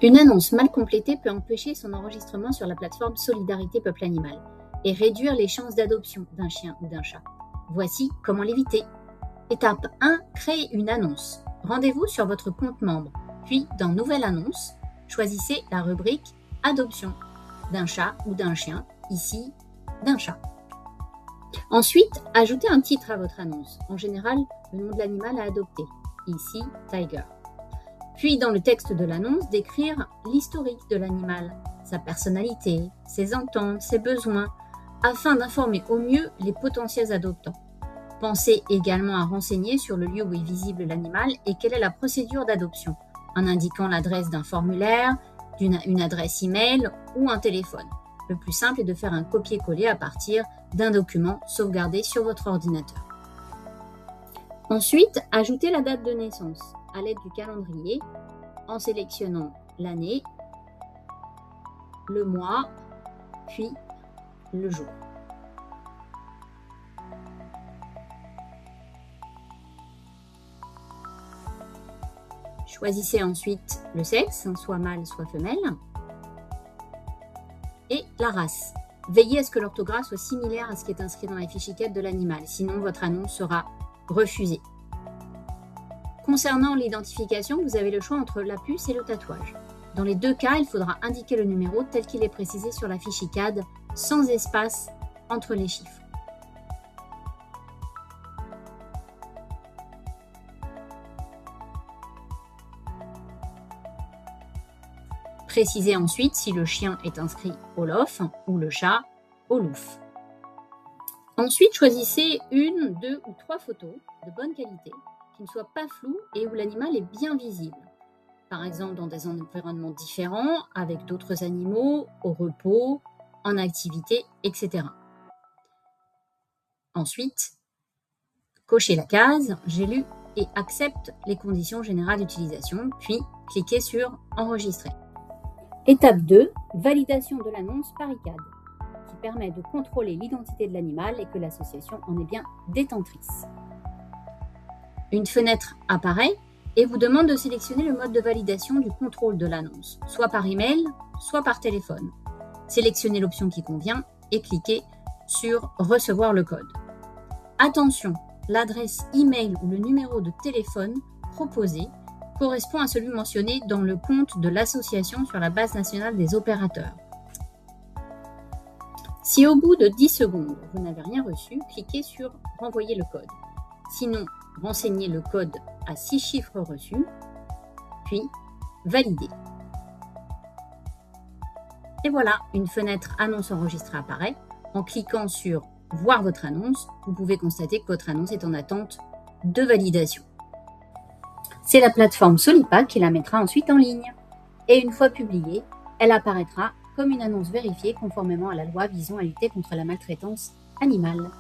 Une annonce mal complétée peut empêcher son enregistrement sur la plateforme Solidarité Peuple Animal et réduire les chances d'adoption d'un chien ou d'un chat. Voici comment l'éviter. Étape 1. Créer une annonce. Rendez-vous sur votre compte membre, puis dans Nouvelle annonce, choisissez la rubrique Adoption d'un chat ou d'un chien, ici d'un chat. Ensuite, ajoutez un titre à votre annonce, en général le nom de l'animal à adopter, ici Tiger. Puis dans le texte de l'annonce, décrire l'historique de l'animal, sa personnalité, ses ententes, ses besoins, afin d'informer au mieux les potentiels adoptants. Pensez également à renseigner sur le lieu où est visible l'animal et quelle est la procédure d'adoption, en indiquant l'adresse d'un formulaire, une adresse email ou un téléphone. Le plus simple est de faire un copier-coller à partir d'un document sauvegardé sur votre ordinateur. Ensuite, ajoutez la date de naissance à l'aide du calendrier en sélectionnant l'année, le mois, puis le jour. Choisissez ensuite le sexe, soit mâle, soit femelle, et la race. Veillez à ce que l'orthographe soit similaire à ce qui est inscrit dans la fichiquette de l'animal, sinon votre annonce sera refusée. Concernant l'identification, vous avez le choix entre la puce et le tatouage. Dans les deux cas, il faudra indiquer le numéro tel qu'il est précisé sur la fiche ICAD, sans espace entre les chiffres. Précisez ensuite si le chien est inscrit au LOF ou le chat au LOUF. Ensuite, choisissez une, deux ou trois photos de bonne qualité qui ne soient pas floues et où l'animal est bien visible. Par exemple, dans des environnements différents, avec d'autres animaux, au repos, en activité, etc. Ensuite, cochez la case « J'ai lu et accepte les conditions générales d'utilisation », puis cliquez sur « Enregistrer ». Étape 2. Validation de l'annonce par ICAD, qui permet de contrôler l'identité de l'animal et que l'association en est bien détentrice. Une fenêtre apparaît et vous demande de sélectionner le mode de validation du contrôle de l'annonce, soit par email, soit par téléphone. Sélectionnez l'option qui convient et cliquez sur « Recevoir le code ». Attention, l'adresse email ou le numéro de téléphone proposé correspond à celui mentionné dans le compte de l'association sur la base nationale des opérateurs. Si au bout de 10 secondes, vous n'avez rien reçu, cliquez sur « Renvoyer le code ». Sinon, renseignez le code à 6 chiffres reçus, puis validez. Et voilà, une fenêtre annonce enregistrée apparaît. En cliquant sur « Voir votre annonce », vous pouvez constater que votre annonce est en attente de validation. C'est la plateforme Solipac qui la mettra ensuite en ligne. Et une fois publiée, elle apparaîtra comme une annonce vérifiée conformément à la loi visant à lutter contre la maltraitance animale.